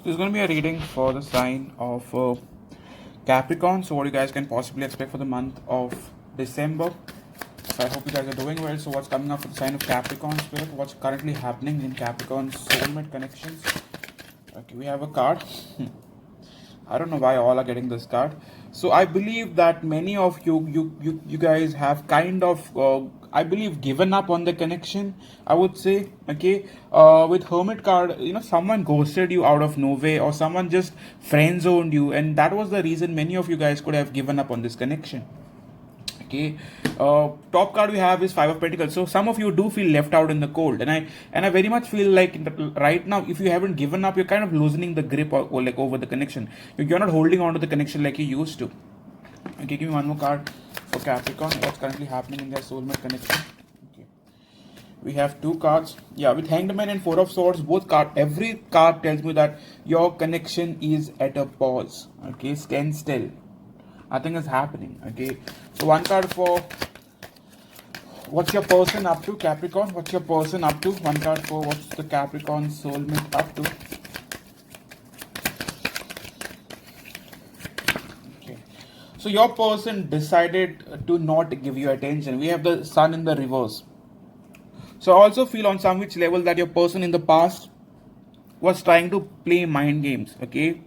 This is going to be a reading for the sign of Capricorn. So, what you guys can possibly expect for the month of December. So, I hope you guys are doing well. So, what's coming up for the sign of Capricorn spirit? What's currently happening in Capricorn's soulmate connections? Okay, we have a card. I don't know why all are getting this card. So I believe that many of you guys have kind of I believe given up on the connection. I would say, okay, with Hermit card, someone ghosted you out of nowhere, or someone just friend zoned you, and that was the reason many of you guys could have given up on this connection. Okay, top card we have is Five of Pentacles. So some of you do feel left out in the cold, and I very much feel like right now, if you haven't given up, you're kind of loosening the grip, or like over the connection. You're not holding on to the connection like you used to. Okay, give me one more card for Capricorn. What's currently happening in their soulmate connection? Okay, we have two cards. Yeah, with Hanged Man and Four of Swords, every card tells me that your connection is at a pause. Okay, stand still. Nothing is happening. Okay, so one card for what's your person up to, Capricorn. What's your person up to? One card for what's the Capricorn soulmate up to. Okay, so your person decided to not give you attention. We have the Sun in the reverse. So I also feel on some which level that your person in the past was trying to play mind games. Okay,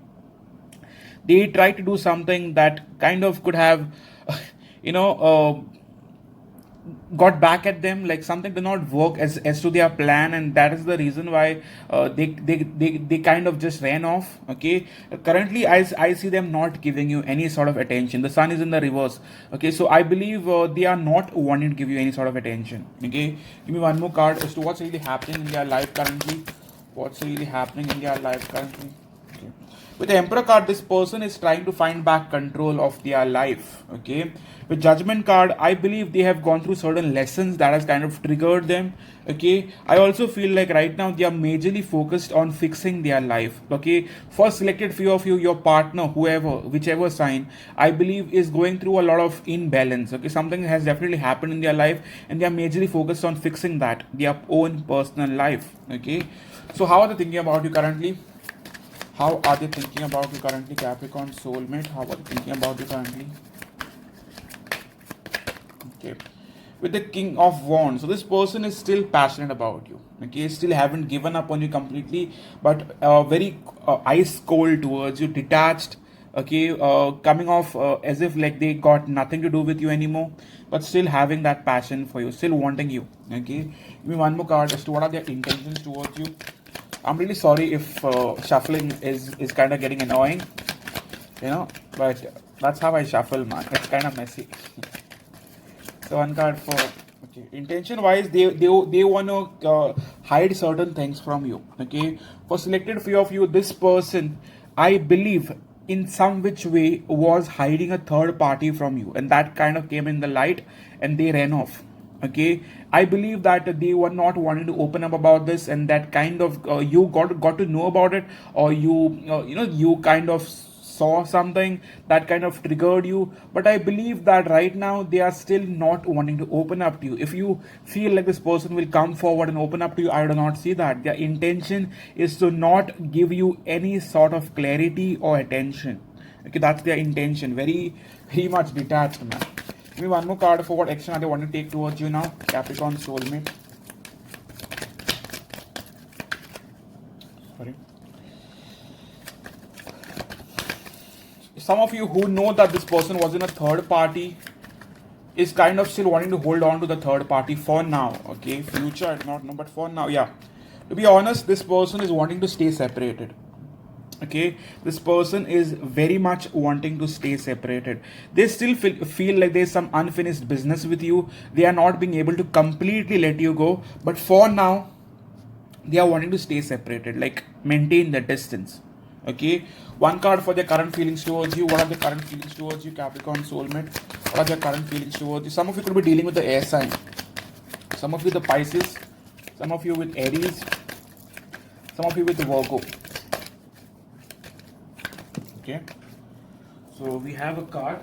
they tried to do something that kind of could have you know got back at them, like something did not work as to their plan, and that is the reason why they kind of just ran off. Okay, currently I see them not giving you any sort of attention. The Sun is in the reverse. Okay, so I believe they are not wanting to give you any sort of attention. Okay, give me one more card as to what's really happening in their life currently. What's really happening in their life currently? Okay. With the Emperor card, this person is trying to find back control of their life. Okay. With Judgment card, I believe they have gone through certain lessons that has kind of triggered them. Okay. I also feel like right now they are majorly focused on fixing their life. Okay. For selected few of you, your partner, whoever, whichever sign, I believe is going through a lot of imbalance. Okay. Something has definitely happened in their life, and they are majorly focused on fixing that, their own personal life. Okay. So how are they thinking about you currently? How are they thinking about you currently, Capricorn soulmate? How are they thinking about you currently? Okay. With the King of Wands, so this person is still passionate about you. Okay, still haven't given up on you completely, but very ice cold towards you, detached. Okay, coming off as if like they got nothing to do with you anymore, but still having that passion for you, still wanting you. Okay, give me one more card as to what are their intentions towards you. I'm really sorry if shuffling is kind of getting annoying, but that's how I shuffle, man. It's kind of messy. So one card for okay. Intention wise, they want to hide certain things from you. Okay, for selected few of you, this person, I believe, in some which way was hiding a third party from you, and that kind of came in the light, and they ran off. Okay, I believe that they were not wanting to open up about this, and that kind of you got to know about it, or you kind of saw something that kind of triggered you. But I believe that right now they are still not wanting to open up to you. If you feel like this person will come forward and open up to you, I do not see that. Their intention is to not give you any sort of clarity or attention. Okay, that's their intention. Very, very much detached, man. Give me one more card for what action are they want to take towards you now, Capricorn soulmate. Sorry. Some of you who know that this person was in a third party is kind of still wanting to hold on to the third party for now. Okay, future I do not know, but for now, yeah. To be honest, this person is wanting to stay separated. Okay, this person is very much wanting to stay separated. They still feel like there's some unfinished business with you. They are not being able to completely let you go, but for now they are wanting to stay separated, like maintain the distance. Okay, one card for their current feelings towards you. What are the current feelings towards you, Capricorn soulmate? What are their current feelings towards you? Some of you could be dealing with the air sign, some of you the Pisces, some of you with Aries, some of you with the Virgo. Okay, so we have a card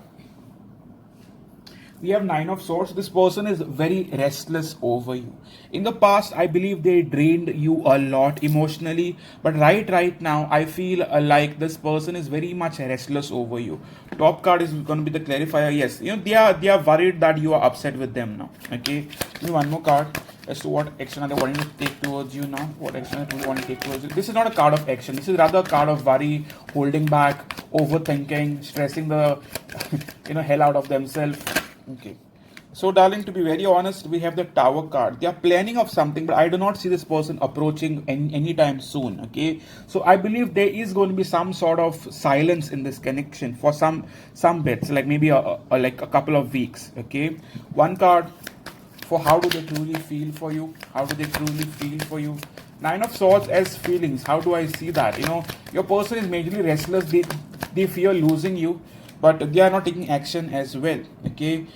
We have Nine of Swords. This person is very restless over you. In the past, I believe they drained you a lot emotionally, but right now, I feel like this person is very much restless over you. Top card is going to be the clarifier. Yes, they are worried that you are upset with them now. Okay, give me one more card as to what action are they wanting to take towards you now. What action are they wanting to take towards you? This is not a card of action. This is rather a card of worry, holding back, overthinking, stressing the hell out of themselves. Okay. So, darling, to be very honest, we have the Tower card. They are planning of something, but I do not see this person approaching anytime soon. Okay. So, I believe there is going to be some sort of silence in this connection for some bits, like maybe like a couple of weeks. Okay. One card for how do they truly feel for you? How do they truly feel for you? Nine of Swords as feelings. How do I see that? Your person is majorly restless. They fear losing you, but they are not taking action as well. Okay.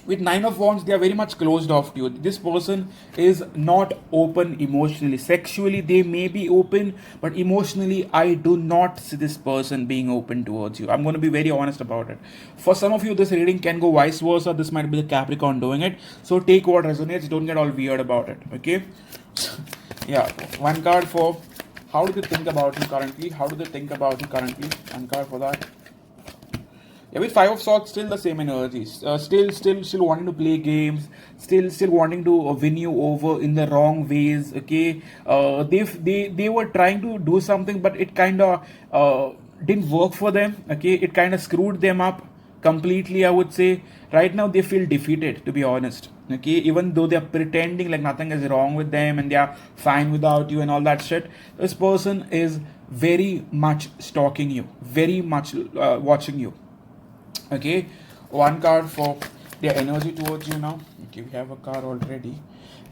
With Nine of Wands, they are very much closed off to you. This person is not open emotionally. Sexually, they may be open, but emotionally, I do not see this person being open towards you. I'm going to be very honest about it. For some of you, this reading can go vice versa. This might be the Capricorn doing it. So take what resonates. Don't get all weird about it. Okay? Yeah. One card for how do they think about you currently? How do they think about you currently? One card for that. Yeah, with Five of Swords, still the same energies. Still wanting to play games. Still wanting to win you over in the wrong ways. Okay. They were trying to do something, but it kind of didn't work for them. Okay. It kind of screwed them up completely, I would say. Right now, they feel defeated, to be honest. Okay. Even though they are pretending like nothing is wrong with them and they are fine without you and all that shit, this person is very much stalking you, very much watching you. Okay, one card for their energy towards you now. Okay, we have a card already.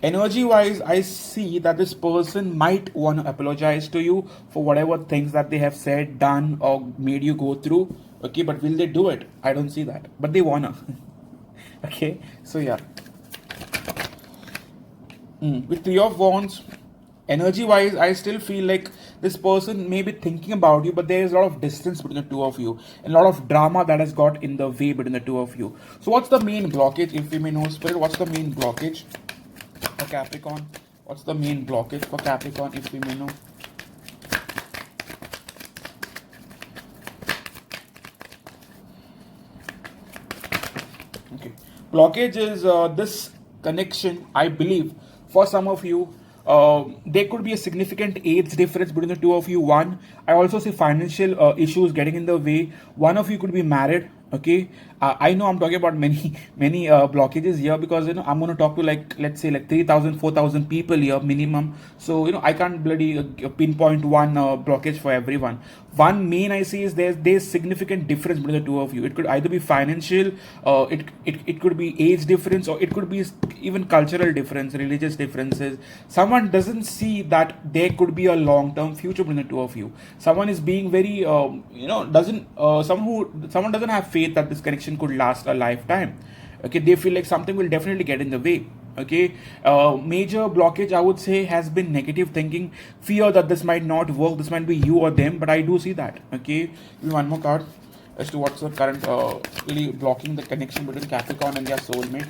Energy wise, I see that this person might want to apologize to you for whatever things that they have said, done, or made you go through. Okay, but will they do it? I don't see that, but they wanna. Okay, so yeah. With Three of Wands, energy wise, I still feel like this person may be thinking about you, but there is a lot of distance between the two of you and a lot of drama that has got in the way between the two of you. So what's the main blockage, if we may know, Spirit? What's the main blockage for Capricorn? What's the main blockage for Capricorn, if we may know? Okay, blockage is this connection, I believe, for some of you. There could be a significant age difference between the two of you. One, I also see financial issues getting in the way. One of you could be married. Okay, I know I'm talking about many blockages here because I'm going to talk to, like, let's say like 3,000 4,000 people here minimum. So I can't bloody pinpoint one blockage for everyone. One main I see is there's significant difference between the two of you. It could either be financial, it could be age difference, or it could be even cultural difference, religious differences. Someone doesn't see that there could be a long-term future between the two of you. Someone is being very someone doesn't have faith that this connection could last a lifetime. Okay, they feel like something will definitely get in the way. Okay, major blockage I would say has been negative thinking, fear that this might not work, this might be you or them, but I do see that. Okay, give me one more card as to what's the current really blocking the connection between Capricorn and their soulmate.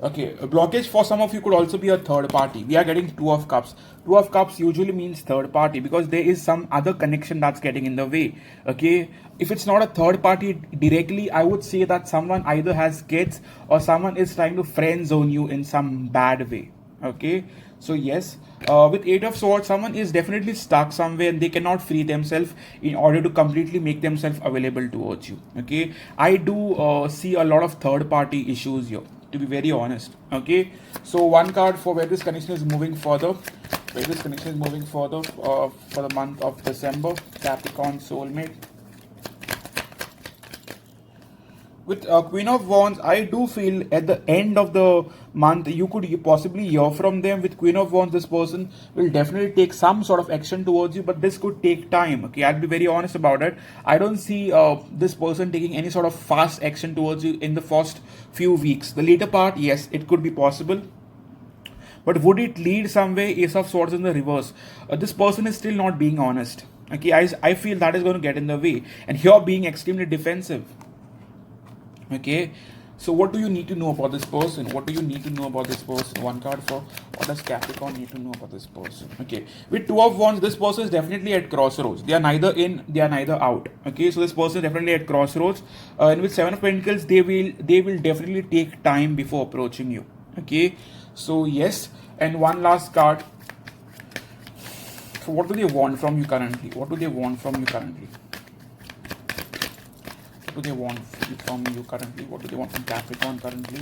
Okay, a blockage for some of you could also be a third party. We are getting Two of Cups. Two of Cups usually means third party because there is some other connection that's getting in the way. Okay, if it's not a third party directly, I would say that someone either has kids or someone is trying to friend zone you in some bad way. Okay, so yes, with Eight of Swords, someone is definitely stuck somewhere and they cannot free themselves in order to completely make themselves available towards you. Okay, I do see a lot of third party issues here, to be very honest. Okay, so one card for where this connection is moving further, for the month of December. Capricorn soulmate. With Queen of Wands, I do feel at the end of the month you could possibly hear from them. With Queen of Wands, this person will definitely take some sort of action towards you, but this could take time. Okay, I'll be very honest about it. I don't see this person taking any sort of fast action towards you in the first few weeks. The later part, yes, it could be possible. But would it lead somewhere? Ace of Swords in the reverse. This person is still not being honest. Okay, I feel that is going to get in the way, and you're being extremely defensive. Okay, so what do you need to know about this person? What do you need to know about this person? One card for what does Capricorn need to know about this person? Okay, with Two of Wands, this person is definitely at crossroads. They are neither in, they are neither out. Okay, so this person is definitely at crossroads. And with Seven of Pentacles, they will definitely take time before approaching you. Okay, so yes, and one last card. So what do they want from you currently? What do they want from you currently? What do they want from you currently? What do they want from Capricorn currently?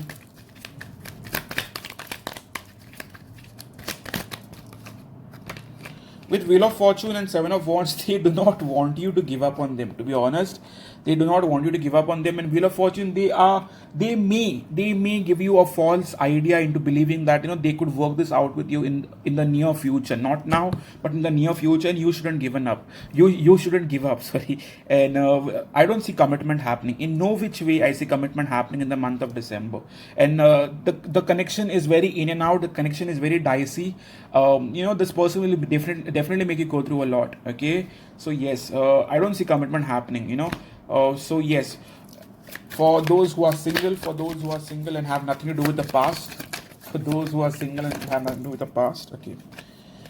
With Wheel of Fortune and Seven of Wands, they do not want you to give up on them. To be honest, they do not want you to give up on them. And Wheel of Fortune, they may give you a false idea into believing that they could work this out with you in the near future. Not now, but in the near future. And you shouldn't give up. You shouldn't give up. Sorry. And I don't see commitment happening. In no which way I see commitment happening in the month of December. And the connection is very in and out. The connection is very dicey. This person will be definitely make you go through a lot. Okay, so yes, I don't see commitment happening. So yes, for those who are single and have nothing to do with the past, okay.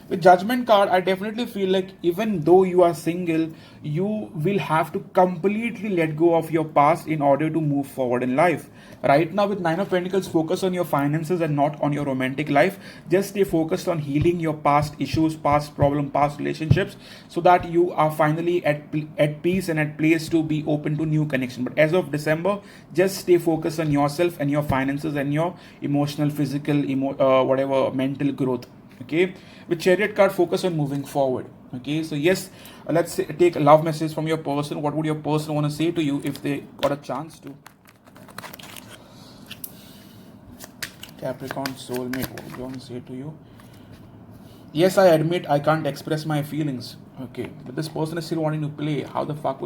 With Judgment card, I definitely feel like even though you are single, you will have to completely let go of your past in order to move forward in life. Right now with Nine of Pentacles, focus on your finances and not on your romantic life. Just stay focused on healing your past issues, past problem, past relationships, so that you are finally at peace and at place to be open to new connection. But as of December, just stay focused on yourself and your finances and your emotional, physical, whatever mental growth. Okay, with Chariot card, focus on moving forward. Okay, so yes, take a love message from your person. What would your person want to say to you if they got a chance to? Capricorn soulmate, what would you want to say to you? Yes, I admit I can't express my feelings. Okay, but this person is still wanting to play. How the fuck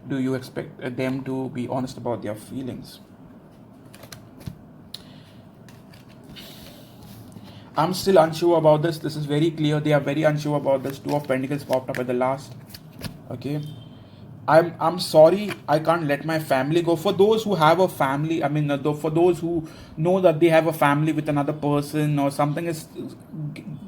do you expect them to be honest about their feelings? I'm still unsure about this. This is very clear. They are very unsure about this. Two of Pentacles popped up at the last. Okay. I'm sorry. I can't let my family go. For those who have a family, for those who know that they have a family with another person or something is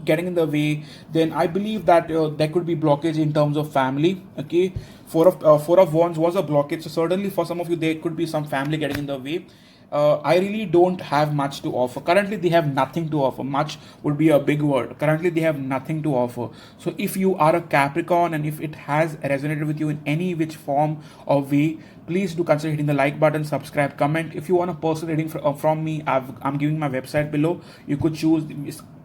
getting in the way, then I believe that there could be blockage in terms of family. Okay. Four of Wands was a blockage. So certainly for some of you, there could be some family getting in the way. I really don't have much to offer. Currently, they have nothing to offer. Much would be a big word. Currently, they have nothing to offer. So, if you are a Capricorn and if it has resonated with you in any which form or way, please do consider hitting the like button, subscribe, comment. If you want a personal reading from me, I'm giving my website below. You could choose.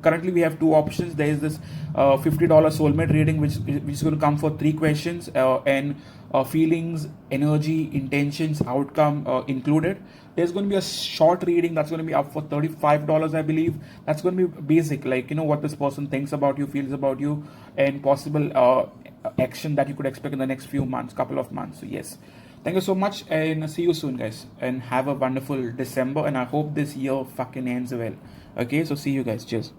Currently, we have two options. There is this $50 soulmate reading, which is going to come for 3 questions and feelings, energy, intentions, outcome included. There's going to be a short reading that's going to be up for $35, I believe. That's going to be basic, like what this person thinks about you, feels about you, and possible action that you could expect in the next few months, couple of months. So yes, thank you so much, and see you soon, guys, and have a wonderful December. And I hope this year fucking ends well. Okay, so see you guys. Cheers.